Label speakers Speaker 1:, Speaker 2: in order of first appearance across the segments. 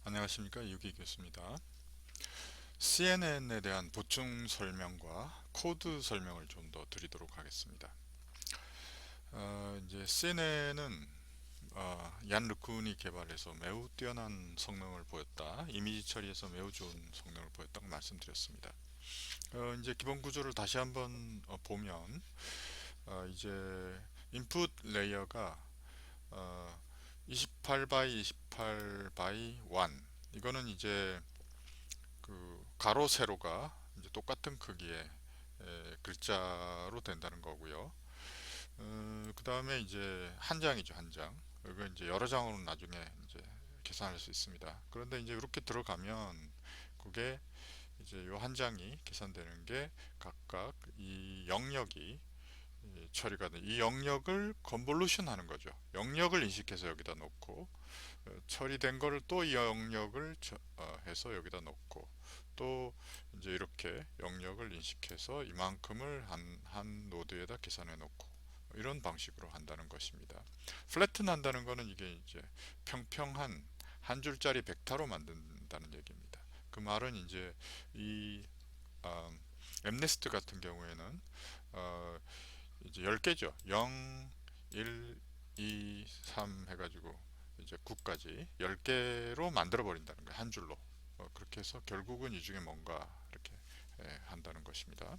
Speaker 1: 안녕하십니까, 유기 교수입니다. CNN에 대한 보충 설명과 코드 설명을 좀 더 드리도록 하겠습니다. 이제 CNN은 얀 르쿤이 개발해서 매우 뛰어난 성능을 보였다. 이미지 처리에서 매우 좋은 성능을 보였다고 말씀드렸습니다. 이제 기본 구조를 다시 한번 보면 이제 인풋 레이어가 28 바이 28 바이 1, 이거는 이제 그 가로 세로가 이제 똑같은 크기의 글자로 된다는 거고요. 그 다음에 이제 한 장이죠, 한 장. 이거 이제 여러 장으로 나중에 이제 계산할 수 있습니다. 그런데 이제 이렇게 들어가면 그게 이제 요 한 장이 계산되는 게 각각 이 영역이 처리가 돼. 이 영역을 컨볼루션 하는 거죠. 영역을 인식해서 여기다 놓고 처리된 거를 또 이 영역을 해서 여기다 놓고 또 이제 이렇게 영역을 인식해서 이만큼을 한 노드에다 계산해 놓고 이런 방식으로 한다는 것입니다. 플래튼 한다는 거는 이게 이제 평평한 한 줄짜리 벡터로 만든다는 얘기입니다. 그 말은 이제 이 엠네스트 같은 경우에는 어, 이제 10개죠. 0, 1, 2, 3 해가지고 이제 9까지 10개로 만들어 버린다는 거예요. 한 줄로. 그렇게 해서 결국은 이 중에 뭔가 이렇게 한다는 것입니다.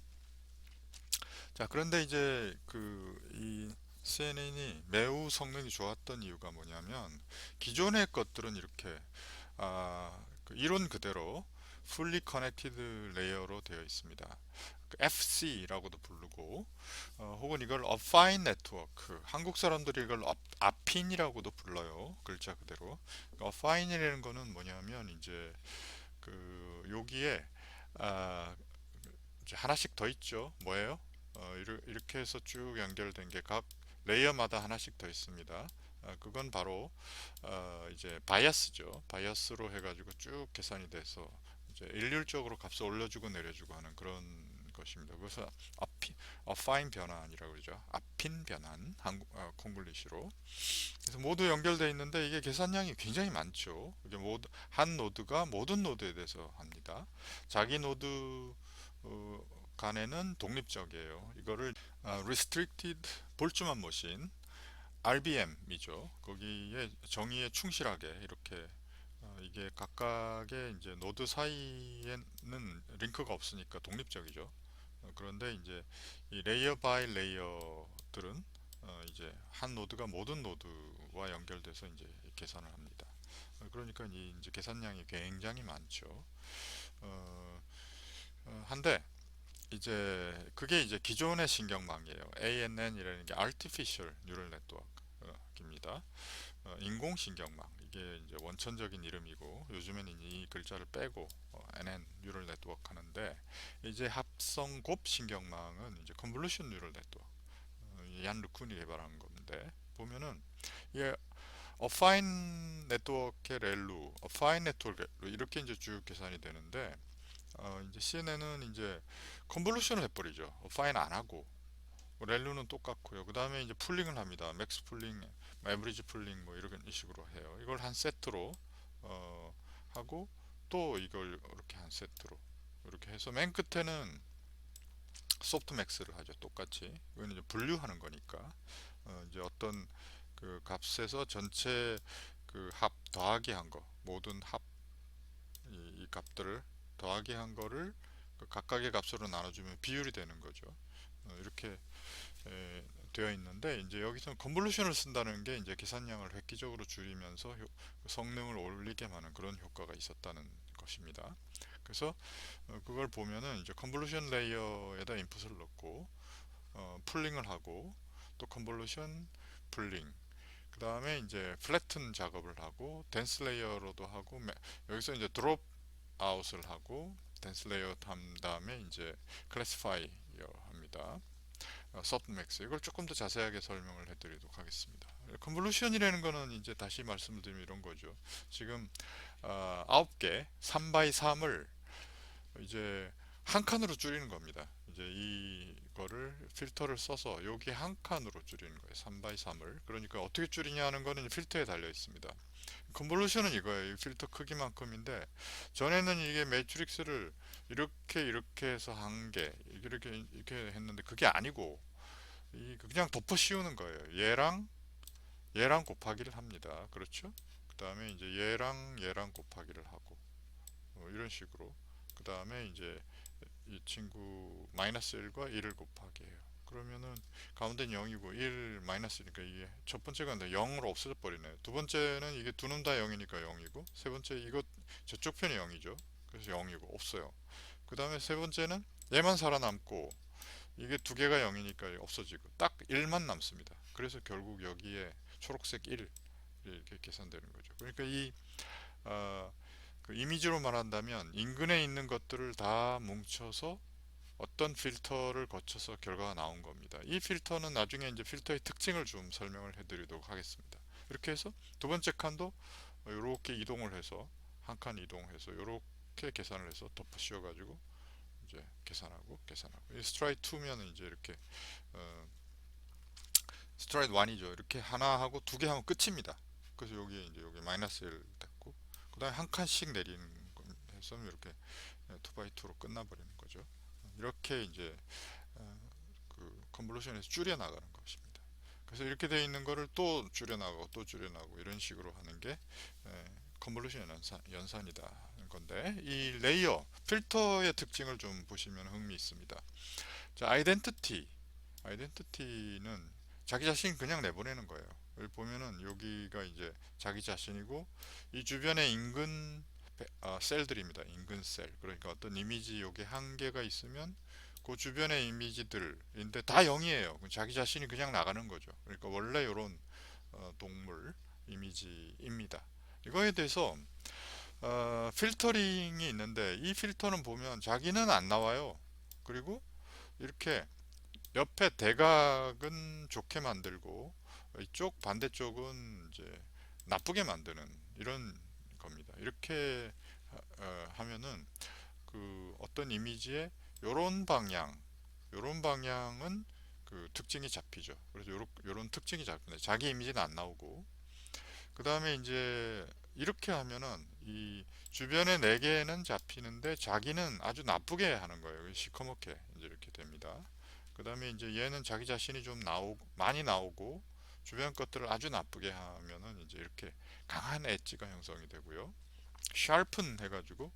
Speaker 1: 자, 그런데 이제 이 CNN이 매우 성능이 좋았던 이유가 뭐냐면 기존의 것들은 이렇게 그 이론 그대로 Fully Connected Layer로 되어 있습니다. FC라고도 부르고 혹은 이걸 Affine Network, 한국 사람들이 이걸 아핀이라고도 불러요. 글자 그대로. Affine이라는 거는 뭐냐면 이제 여기에 아, 이제 하나씩 더 있죠. 뭐예요? 이렇게 해서 쭉 연결된 게 각 레이어마다 하나씩 더 있습니다. 그건 바로 이제 바이어스죠. 바이어스로 해가지고 쭉 계산이 돼서 이제 일률적으로 값을 올려주고 내려주고 하는 그런 것입니다. 그래서 어파인 변환이라고 그러죠. 아핀 변환, 콩글리시로. 그래서 모두 연결되어 있는데 이게 계산량이 굉장히 많죠. 이게 모두 한 노드가 모든 노드에 대해서 합니다. 자기 노드 간에는 독립적이에요. 이거를 Restricted 볼츠만 머신 RBM이죠. 거기에 정의에 충실하게 이렇게 이게 각각의 이제 노드 사이에는 링크가 없으니까 독립적이죠. 그런데 이제 이 레이어 바이 레이어들은 이제 한 노드가 모든 노드와 연결돼서 이제 계산을 합니다. 그러니까 이제 계산량이 굉장히 많죠. 어, 한데 이제 그게 이제 기존의 신경망이에요. ANN이라는 게 Artificial Neural Network입니다. 인공신경망, 이게 이제 원천적인 이름이고 요즘에는 이 글자를 빼고 NN 뉴럴 네트워크 하는데, 이제 합성 곱 신경망은 이제 컨볼루션 뉴럴 네트워크, 얀 루쿤이 개발한 건데, 보면은 이게 어파인 네트워크의 렐루, 어파인 네트워크 렐루 이렇게 이제 쭉 계산이 되는데 이제 CNN은 이제 컨볼루션을 해버리죠. 어파인 안 하고 렐루는 똑같고요. 그 다음에 이제 풀링을 합니다. 맥스 풀링, 에브리지 풀링 뭐 이런 식으로 해요. 이걸 한 세트로 하고 또 이걸 이렇게 한 세트로 이렇게 해서 맨 끝에는 소프트 맥스를 하죠. 똑같이. 이건 이제 분류하는 거니까 이제 어떤 그 값에서 전체 그 합 더하기 한 거, 모든 이 값들을 더하기 한 거를 그 각각의 값으로 나눠주면 비율이 되는 거죠. 이렇게 되어 있는데, 이제 여기서 컨볼루션을 쓴다는 게 이제 계산량을 획기적으로 줄이면서 성능을 올리게 하는 그런 효과가 있었다는 것입니다. 그래서 그걸 보면은 이제 컨볼루션 레이어에다 인풋을 넣고 풀링을 하고 또 컨볼루션 풀링, 그 다음에 이제 플래튼 작업을 하고 덴스 레이어로도 하고 여기서 이제 드롭 아웃을 하고 덴스 레이어 한 다음에 이제 클래시파이어 합니다. 소프트맥스, 이걸 조금 더 자세하게 설명을 해드리도록 하겠습니다. 컨볼루션이라는 거는 이제 다시 말씀을 드리면 이런 거죠. 지금 9개 3 by 3을 이제 한 칸으로 줄이는 겁니다. 이제 이 거를 필터를 써서 여기 한 칸으로 줄이는 거예요. 3x3을. 그러니까 어떻게 줄이냐 하는 거는 필터에 달려 있습니다. 컨볼루션은 이거예요. 이 필터 크기만큼인데, 전에는 이게 매트릭스를 이렇게 해서 한 개, 이렇게 했는데, 그게 아니고 그냥 덮어 씌우는 거예요. 얘랑 곱하기를 합니다. 그렇죠? 그 다음에 이제 얘랑 곱하기를 하고, 이런 식으로. 그 다음에 이제 이 친구 마이너스 1과 1을 곱하기 해요. 그러면은 가운데는 0이고 1 마이너스니까 이게 첫 번째가 0으로 없어져 버리네요. 두 번째는 이게 두 놈 다 0이니까 0이고, 세 번째 이거 저쪽 편이 0이죠. 그래서 0이고 없어요. 그 다음에 세 번째는 얘만 살아남고, 이게 두 개가 0이니까 없어지고 딱 1만 남습니다. 그래서 결국 여기에 초록색 1 이렇게 계산되는 거죠. 그러니까 어, 그 이미지로 말한다면 인근에 있는 것들을 다 뭉쳐서 어떤 필터를 거쳐서 결과가 나온 겁니다. 이 필터는 나중에 이제 필터의 특징을 좀 설명을 해드리도록 하겠습니다. 이렇게 해서 두 번째 칸도 이렇게 이동을 해서 한 칸 이동해서 이렇게 계산을 해서 덮어 씌워 가지고 이제 계산하고 스트라이드 2면은 이제 이렇게 어, 스트라이드 1이죠. 이렇게 하나 하고 두 개 하면 끝입니다. 그래서 여기 마이너스 1 됐고, 그 다음에 한 칸씩 내리는 해서 이렇게 2x2로 끝나버리는 거죠. 이렇게 이제 그 컨볼루션에서 줄여 나가는 것입니다. 그래서 이렇게 되어 있는 거를 또 줄여나가고 또 줄여나가고 이런 식으로 하는 게 컨볼루션 연산이다 건데, 이 레이어 필터의 특징을 좀 보시면 흥미 있습니다. 자, 아이덴티티는 자기 자신 그냥 내보내는 거예요. 여기 보면은 여기가 이제 자기 자신이고, 이 주변에 인근 셀들입니다. 인근 셀. 그러니까 어떤 이미지 여기 한 개가 있으면 그 주변의 이미지들인데 다 0이에요. 자기 자신이 그냥 나가는 거죠. 그러니까 원래 이런 동물 이미지입니다. 이거에 대해서 필터링이 있는데, 이 필터는 보면 자기는 안 나와요. 그리고 이렇게 옆에 대각은 좋게 만들고 이쪽 반대쪽은 이제 나쁘게 만드는 이런 겁니다. 이렇게 하면은 그 어떤 이미지의 요런 방향, 요런 방향은 그 특징이 잡히죠. 그래서 요런 특징이 잡힙니다. 자기 이미지는 안 나오고, 그 다음에 이제 이렇게 하면은 이 주변의 네 개는 잡히는데 자기는 아주 나쁘게 하는 거예요. 시커멓게 이제 이렇게 됩니다. 그 다음에 이제 얘는 자기 자신이 좀 많이 나오고, 주변 것들을 아주 나쁘게 하면은 이제 이렇게 강한 엣지가 형성이 되고요. 샤프는 해가지고,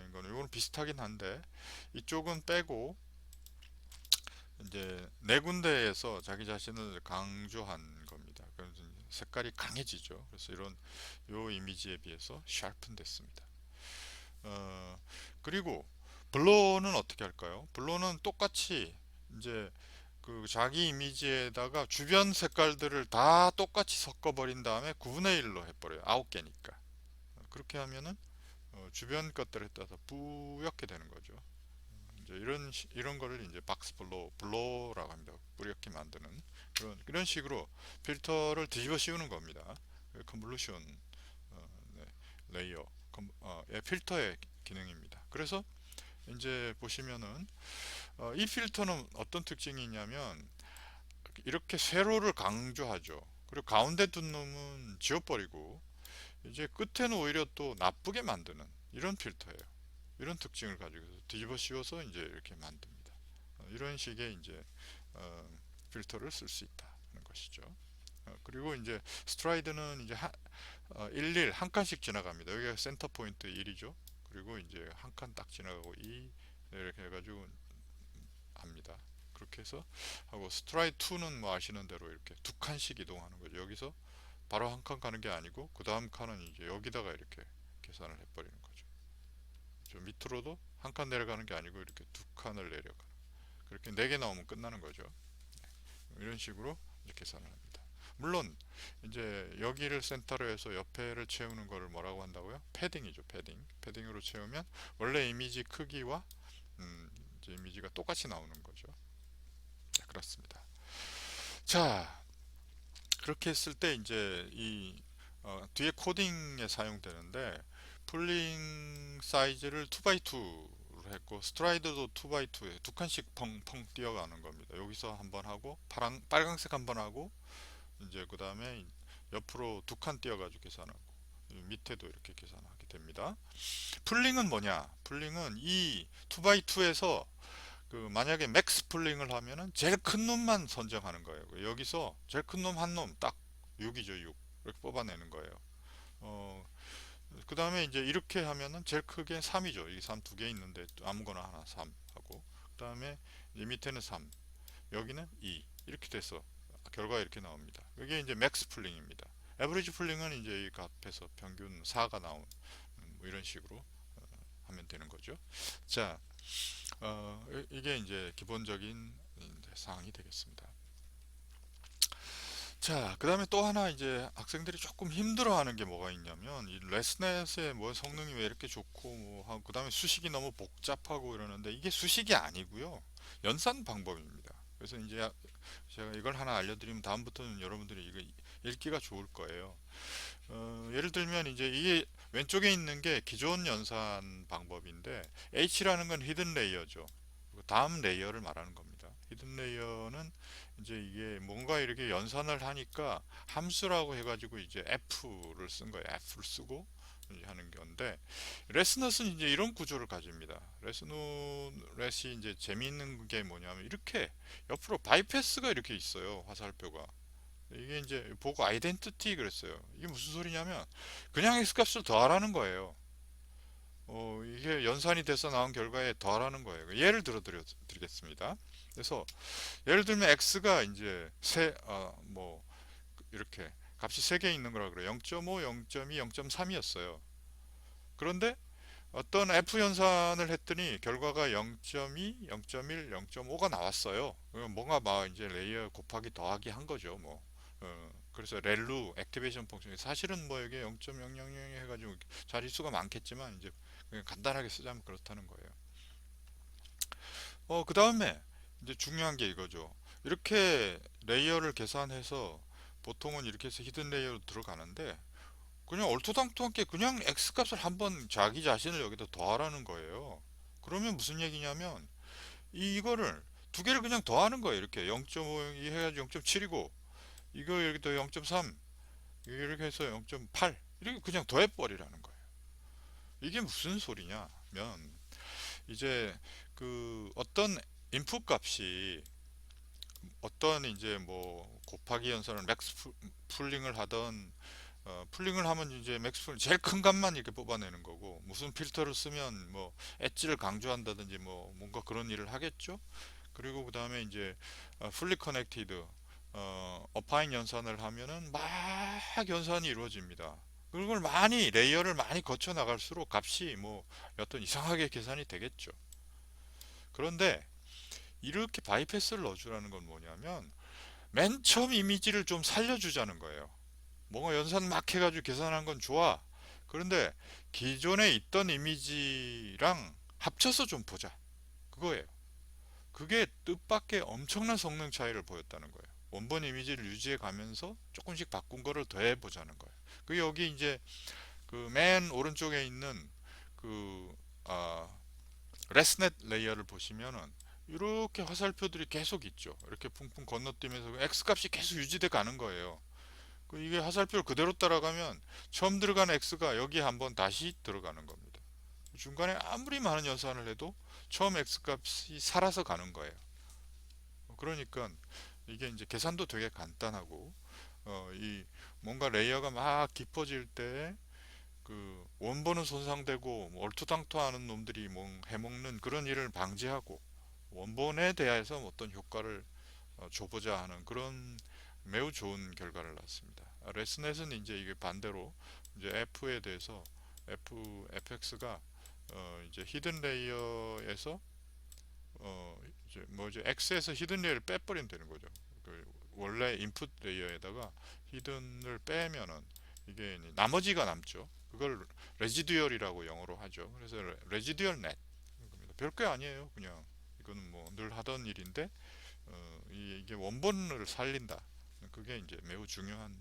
Speaker 1: 이거는 비슷하긴 한데 이쪽은 빼고 이제 네 군데에서 자기 자신을 강조한 겁니다. 그래서 색깔이 강해지죠. 그래서 이런 요 이미지에 비해서 샤픈 됐습니다. 그리고 블러는 어떻게 할까요? 블러는 똑같이 이제 그 자기 이미지에다가 주변 색깔들을 다 똑같이 섞어버린 다음에 9분의 1로 해버려요. 9개니까. 그렇게 하면은 주변 것들에 따라서 뿌옇게 되는 거죠. 이제 이런 거를 이제 박스 블로라고 합니다. 뿌옇게 만드는 그런 식으로 필터를 뒤집어 씌우는 겁니다. 컨볼루션 네, 레이어 필터의 기능입니다. 그래서 이제 보시면은 이 필터는 어떤 특징이 있냐면 이렇게 세로를 강조하죠. 그리고 가운데 둔 놈은 지워버리고 이제 끝에는 오히려 또 나쁘게 만드는 이런 필터예요. 이런 특징을 가지고 뒤집어 씌워서 이제 이렇게 만듭니다. 이런 식의 이제 어, 필터를 쓸 수 있다는 것이죠. 그리고 이제 스트라이드는 이제 1, 한 칸씩 지나갑니다. 여기가 센터 포인트 1이죠. 그리고 이제 한 칸 딱 지나가고 2 이렇게 해가지고 합니다. 그렇게 해서 하고, 스트라이드 2는 뭐 아시는 대로 이렇게 두 칸씩 이동하는 거죠. 여기서 바로 한 칸 가는 게 아니고 그 다음 칸은 이제 여기다가 이렇게 계산을 해버리는 거죠. 저 밑으로도 한 칸 내려가는 게 아니고 이렇게 두 칸을 내려가는, 그렇게 네 개 나오면 끝나는 거죠. 이런 식으로 이제 계산을 합니다. 물론 이제 여기를 센터로 해서 옆에를 채우는 거를 뭐라고 한다고요? 패딩이죠. 패딩으로 채우면 원래 이미지 크기와 이제 이미지가 똑같이 나오는 거죠. 네, 그렇습니다. 자, 그렇게 했을 때 이제 뒤에 코딩에 사용되는데, 풀링 사이즈를 2x2로 연산을 했고, 스트라이드도 2x2에 두 칸씩 펑펑 뛰어가는 겁니다. 여기서 한번 하고 빨강색 한번 하고, 이제 그 다음에 옆으로 두 칸 뛰어가지고 계산하고, 밑에도 이렇게 계산하게 됩니다. 풀링은 뭐냐? 풀링은 이 2x2에서 그 만약에 맥스 풀링을 하면은 제일 큰 놈만 선정하는 거예요. 여기서 제일 큰 놈 한 놈 딱 6이죠, 6. 이렇게 뽑아내는 거예요. 어, 그 다음에 이제 이렇게 하면은 제일 크게 3이죠. 이게 3 두 개 있는데 아무거나 하나 3 하고, 그 다음에 이 밑에는 3, 여기는 2. 이렇게 돼서 결과가 이렇게 나옵니다. 이게 이제 맥스 풀링입니다. 에버리지 풀링은 이제 이 값에서 평균 4가 나온, 뭐 이런 식으로 하면 되는 거죠. 자, 이게 이제 기본적인 이제 사항이 되겠습니다. 자, 그 다음에 또 하나 이제 학생들이 조금 힘들어하는 게 뭐가 있냐면, 이 레스넷의 뭐 성능이 왜 이렇게 좋고 뭐 하고, 그 다음에 수식이 너무 복잡하고 이러는데, 이게 수식이 아니고요, 연산 방법입니다. 그래서 이제 제가 이걸 하나 알려드리면 다음부터는 여러분들이 이거 읽기가 좋을 거예요. 예를 들면 이제 이게 왼쪽에 있는 게 기존 연산 방법인데, H라는 건 히든 레이어죠. 다음 레이어를 말하는 겁니다. 히든 레이어는 이제 이게 뭔가 이렇게 연산을 하니까 함수라고 해가지고 이제 F를 쓴 거예요. F를 쓰고 이제 하는 건데, 레스넛은 이제 이런 구조를 가집니다. 레스넛이 이제 재미있는 게 뭐냐면, 이렇게 옆으로 바이패스가 이렇게 있어요. 화살표가. 이게 이제 보고 아이덴티티 그랬어요. 이게 무슨 소리냐면, 그냥 X값을 더하라는 거예요. 이게 연산이 돼서 나온 결과에 더하라는 거예요. 예를 들어 드리겠습니다. 그래서 예를 들면 x가 이제 뭐 이렇게 값이 3개 있는 거라 그래요. 0.5, 0.2, 0.3이었어요. 그런데 어떤 f 연산을 했더니 결과가 0.2, 0.1, 0.5가 나왔어요. 뭔가 막 이제 레이어 곱하기 더하기 한 거죠. 뭐. 그래서 렐루 액티베이션 펑션, 사실은 뭐 이게 0.000 해가지고 자릿수가 많겠지만 이제 그냥 간단하게 쓰자면 그렇다는 거예요. 그 다음에 이제 중요한 게 이거죠. 이렇게 레이어를 계산해서 보통은 이렇게 해서 히든 레이어로 들어가는데, 그냥 얼토당토하게 그냥 x 값을 한번 자기 자신을 여기다 더하라는 거예요. 그러면 무슨 얘기냐면, 이거를 두 개를 그냥 더하는 거예요. 이렇게 0.5 해가지고 0.7이고, 이거 여기다 0.3, 이렇게 해서 0.8, 이렇게 그냥 더해버리라는 거예요. 이게 무슨 소리냐면, 이제 그 어떤 인풋 값이 어떤 이제 뭐 곱하기 연산을 맥스 풀링을 하던, 풀링을 하면 이제 맥스 풀링 제일 큰 값만 이렇게 뽑아내는 거고, 무슨 필터를 쓰면 뭐 엣지를 강조한다든지 뭐 뭔가 그런 일을 하겠죠. 그리고 그 다음에 이제 풀리 커넥티드 어파인 연산을 하면은 막 연산이 이루어집니다. 그걸 많이 레이어를 많이 거쳐 나갈수록 값이 뭐 어떤 이상하게 계산이 되겠죠. 그런데 이렇게 바이패스를 넣어주라는 건 뭐냐면, 맨 처음 이미지를 좀 살려주자는 거예요. 뭔가 연산 막 해가지고 계산한 건 좋아. 그런데 기존에 있던 이미지랑 합쳐서 좀 보자. 그거예요. 그게 뜻밖의 엄청난 성능 차이를 보였다는 거예요. 원본 이미지를 유지해 가면서 조금씩 바꾼 거를 더해 보자는 거예요. 그 여기 이제 그 맨 오른쪽에 있는 그 레스넷 레이어를 보시면은 이렇게 화살표들이 계속 있죠. 이렇게 풍풍 건너뛰면서 x 값이 계속 유지돼 가는 거예요. 이게 화살표를 그대로 따라가면 처음 들어간 x가 여기에 한번 다시 들어가는 겁니다. 중간에 아무리 많은 연산을 해도 처음 x 값이 살아서 가는 거예요. 그러니까 이게 이제 계산도 되게 간단하고, 이 뭔가 레이어가 막 깊어질 때 그 원본은 손상되고 뭐 얼토당토하는 놈들이 뭐 해먹는 그런 일을 방지하고, 원본에 대해서 어떤 효과를 줘보자 하는 그런 매우 좋은 결과를 낳습니다. 레스넷은 이제 이게 반대로 이제 F에 대해서 fx가 이제 히든 레이어에서 이제 뭐죠, X에서 히든 레이어를 빼버리면 되는 거죠. 그 원래 인풋 레이어에다가 히든을 빼면은 이게 나머지가 남죠. 그걸 레지듀얼이라고 영어로 하죠. 그래서 레지듀얼 넷, 별게 아니에요. 그냥 이거는 뭐 늘 하던 일인데, 이게 원본을 살린다. 그게 이제 매우 중요한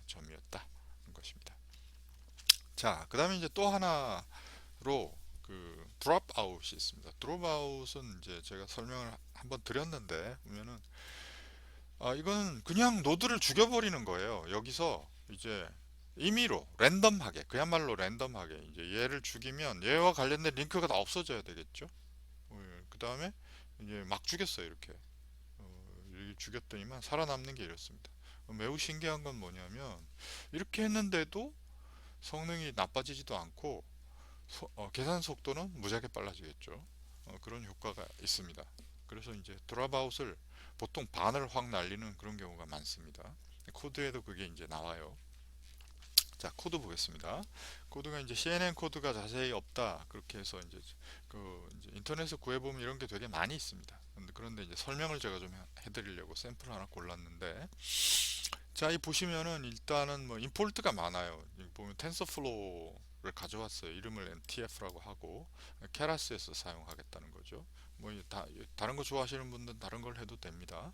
Speaker 1: 점이었다 는 것입니다. 자, 그 다음에 이제 또 하나로 그 드롭 아웃이 있습니다. 드롭 아웃은 이제 제가 설명을 한번 드렸는데 보면은 이건 그냥 노드를 죽여버리는 거예요. 여기서 이제 임의로 랜덤하게, 그야말로 랜덤하게 이제 얘를 죽이면 얘와 관련된 링크가 다 없어져야 되겠죠. 그 다음에 이제 막 죽였어요. 이렇게 죽였더니만 살아남는 게 이렇습니다. 매우 신기한 건 뭐냐면 이렇게 했는데도 성능이 나빠지지도 않고 계산 속도는 무지하게 빨라지겠죠. 그런 효과가 있습니다. 그래서 이제 드랍아웃을 보통 반을 확 날리는 그런 경우가 많습니다. 코드에도 그게 이제 나와요. 자, 코드 보겠습니다. 코드가 이제 CNN 코드가 자세히 없다. 그렇게 해서 이제 인터넷에서 구해보면 이런 게 되게 많이 있습니다. 그런데 이제 설명을 제가 좀 해드리려고 샘플 하나 골랐는데, 자, 이 보시면은 일단은 뭐 임포트가 많아요. 여기 보면 텐서플로우를 가져왔어요. 이름을 NTF라고 하고 케라스에서 사용하겠다는 거죠. 다른 거 좋아하시는 분들은 다른 걸 해도 됩니다.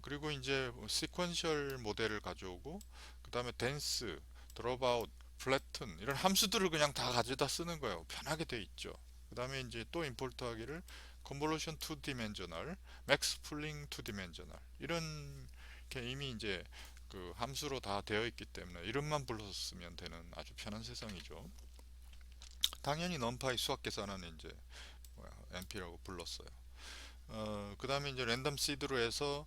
Speaker 1: 그리고 이제 시퀀셜 모델을 가져오고 그 다음에 댄스, 드롭아웃, 플래튼 이런 함수들을 그냥 다 가져다 쓰는 거예요. 편하게 돼 있죠. 그 다음에 이제 또 임포트 하기를 convolution 2dimensional, max pooling 2dimensional 이런 게 이미 이제 그 함수로 다 되어 있기 때문에 이름만 불러서 쓰면 되는 아주 편한 세상이죠. 당연히 numpy 수학 계산은 이제 NP라고 불렀어요. 그 다음에 이제 랜덤 시드로 해서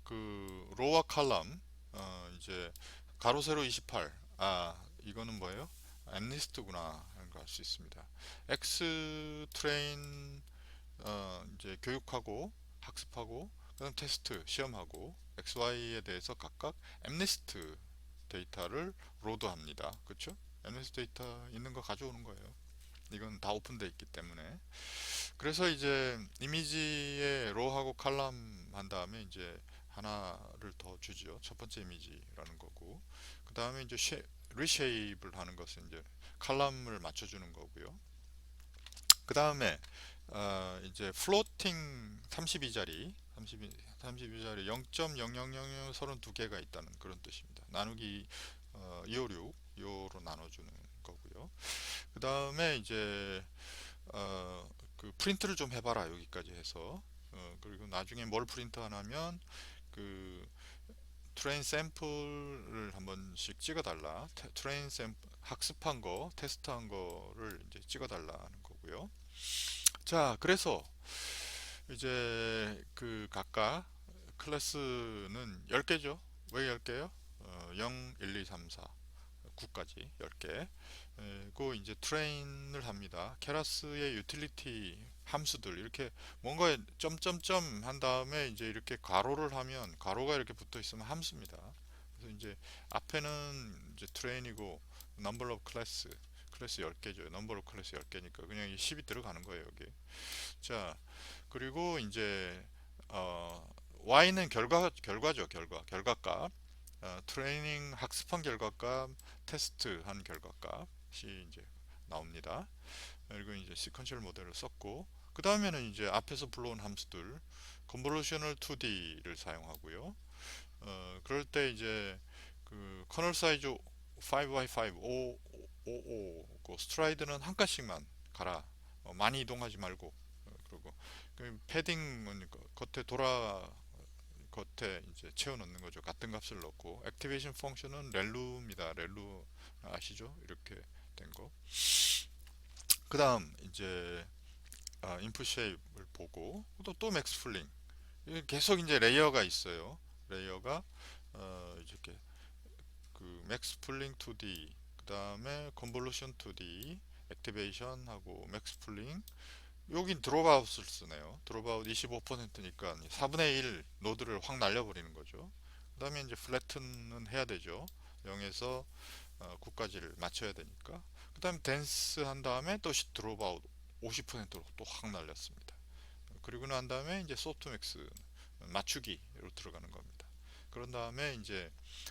Speaker 1: 그 로와 칼럼 이제 가로 세로 28 이거는 뭐예요? 엠리스트구나 하는 걸 알 수 있습니다. X 트레인 이제 교육하고 학습하고 그다음 테스트 시험하고 XY에 대해서 각각 엠리스트 데이터를 로드합니다. 그렇죠? 엠리스트 데이터 있는 거 가져오는 거예요. 이건 다 오픈돼 있기 때문에. 그래서 이제 이미지에 로하고 칼럼 한 다음에 이제 하나를 더 주죠. 첫 번째 이미지라는 거고. 그 다음에 이제 리쉐입을 하는 것은 이제 칼럼을 맞춰주는 거고요. 그 다음에 이제 플로팅 32자리 32자리 0.000032개가 있다는 그런 뜻입니다. 나누기 256 요로 나눠주는 거고요. 그 다음에 이제 그 프린트를 좀 해봐라 여기까지 해서 그리고 나중에 뭘 프린트 하냐면 그 트레인 샘플을 한 번씩 찍어달라. 트레인 샘플 학습한 거 테스트한 거를 이제 찍어달라는 거고요. 자, 그래서 이제 그 각각 클래스는 10개죠. 왜 10개요? 0, 1, 2, 3, 4, 9까지 10개. 그 이제 트레인을 합니다. 케라스의 유틸리티 함수들 이렇게 뭔가 점점점 한 다음에 이제 이렇게 가로를 하면 가로가 이렇게 붙어 있으면 함수입니다. 그래서 이제 앞에는 이제 트레인이고 number of 클래스 10개죠. number of 클래스 10개니까 그냥 이 10이 들어가는 거예요, 여기. 자, 그리고 이제 y는 결과죠, 결과값. 트레이닝 학습한 결과값, 테스트한 결과값이 이제 나옵니다. 그리고 이제 시퀀셜 모델을 썼고, 그 다음에는 이제 앞에서 불러온 함수들, convolutional 2D를 사용하고요. 그럴 때 이제 그 커널 사이즈 5x5, 5, 스트라이드는 한 칸씩만 가라. 많이 이동하지 말고. 그리고 그 패딩은 겉에 이제 채워 넣는 거죠. 같은 값을 넣고 액티베이션 펑션은 렐루입니다. 렐루 아시죠? 이렇게 된 거. 그다음 이제 인풋 쉐입을 보고 또 맥스 풀링. 계속 이제 레이어가 있어요. 레이어가 이렇게 그 맥스 풀링 2D 그다음에 컨볼루션 2D 액티베이션 하고 맥스 풀링 여긴 드롭아웃을 쓰네요. 드롭아웃 25%니까 4분의 1 노드를 확 날려버리는 거죠. 그 다음에 이제 플래튼은 해야 되죠. 0에서 9까지를 맞춰야 되니까. 그 다음에 댄스 한 다음에 또 드롭아웃 50%로 또 확 날렸습니다. 그리고 난 다음에 이제 소프트맥스 맞추기로 들어가는 겁니다. 그런 다음에 이제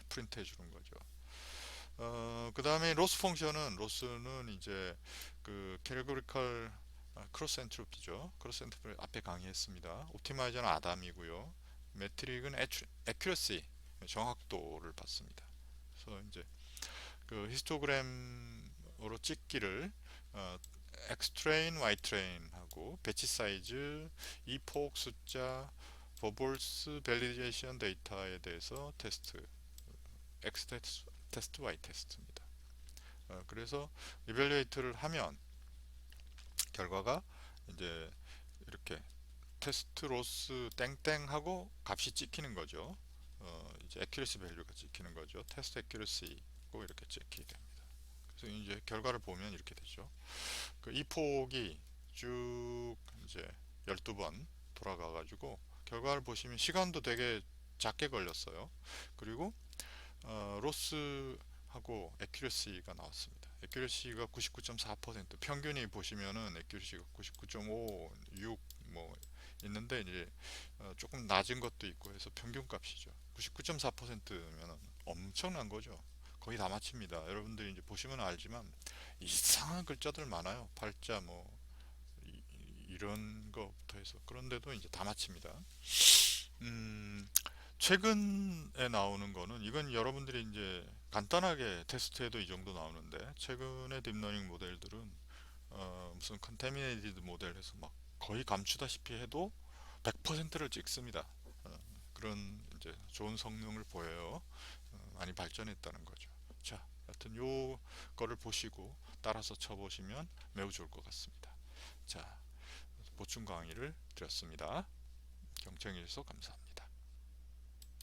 Speaker 1: 프린트 해주는 거죠. 그 다음에 로스는 이제 그 캐리고리컬 크로스 엔트로피죠. 크로스 엔트로피 앞에 강의했습니다. 옵티마이저는 아담이고요. 매트릭은 애큐러시 정확도를 받습니다. 그래서 이제 그 히스토그램으로 찍기를 X트레인, Y트레인 하고 배치 사이즈, 이폭 숫자, 버볼스 밸리데이션 데이터에 대해서 테스트, X 테스트, Y 테스트입니다. 그래서 이벨리에이트를 하면 결과가 이제 이렇게 테스트 로스 땡땡 하고 값이 찍히는 거죠. 이제 액큐러시 밸류가 찍히는 거죠. 테스트 액큐러시고 이렇게 찍히게 됩니다. 그래서 이제 결과를 보면 이렇게 되죠. 이 폭이 쭉 이제 12번 돌아가 가지고 결과를 보시면 시간도 되게 작게 걸렸어요. 그리고 로스하고 액큐러시가 나왔습니다. 액큐러시가 99.4%, 평균이 보시면은 액큐러시가 99.5, 6 뭐 있는데 이제 조금 낮은 것도 있고 해서 평균 값이죠. 99.4%면은 엄청난 거죠. 거의 다 맞춥니다. 여러분들이 이제 보시면 알지만 이상한 글자들 많아요. 팔자 뭐 이런 거부터 해서 그런데도 이제 다 맞춥니다. 음, 최근에 나오는 거는 이건 여러분들이 이제 간단하게 테스트해도 이 정도 나오는데 최근의 딥러닝 모델들은 무슨 컨테미네이티드 모델에서 막 거의 감추다시피 해도 100%를 찍습니다. 어, 그런 이제 좋은 성능을 보여요. 많이 발전했다는 거죠. 자, 하여튼 요 거를 보시고 따라서 쳐보시면 매우 좋을 것 같습니다. 자, 보충 강의를 드렸습니다. 경청해 주셔서 감사합니다.